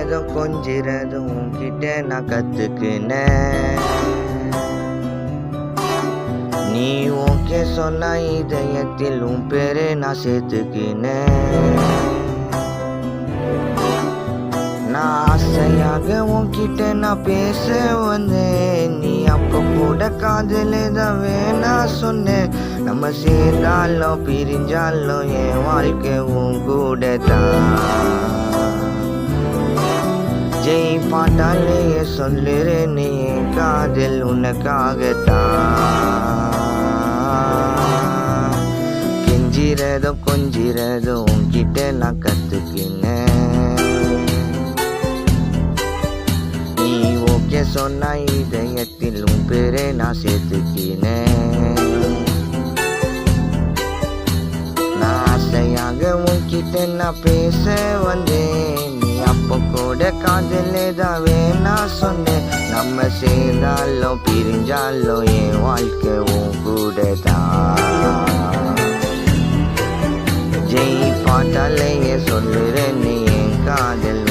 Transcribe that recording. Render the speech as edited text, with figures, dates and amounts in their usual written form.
கெஞ்சிறதும் கொஞ்சிறதும் உன்கிட்ட நான் கத்துக்கினேன். நீ ஓகே சொன்ன இதயத்தில் உன் பேரை நான் சேர்த்துக்கினேன். நான் ஆசையாக உன்கிட்ட நான் பேச வந்தேன். நீ அப்ப கூட காதலே தான் வேணா சொன்னேன். நம்ம சேர்ந்தாலும் பிரிஞ்சாலும் என் வாழ்க்கை உன் கூட தான். ஜெய் பாட்டாலே சொல்லுறேன் என் காதல் உனக்காகத்தான். கெஞ்சிறதும் கொஞ்சிறதும் உன்கிட்ட நான் கத்துக்கினேன். நீ ஓகே சொன்ன இதயத்தில் உன் பேரை நான் சேர்த்துக்கினேன். நான் ஆசையாக உன்கிட்ட நான் பேச வந்தேன். நீ அப்போ கூட காதலே தான் வேணா சொன்னேன். நம்ம சேர்ந்தாலும் பிரிஞ்சாலும் என் வாழ்க்கை உன் கூட தான். ஜெய் பாட்டாலே சொல்லுறேன் என் காதல்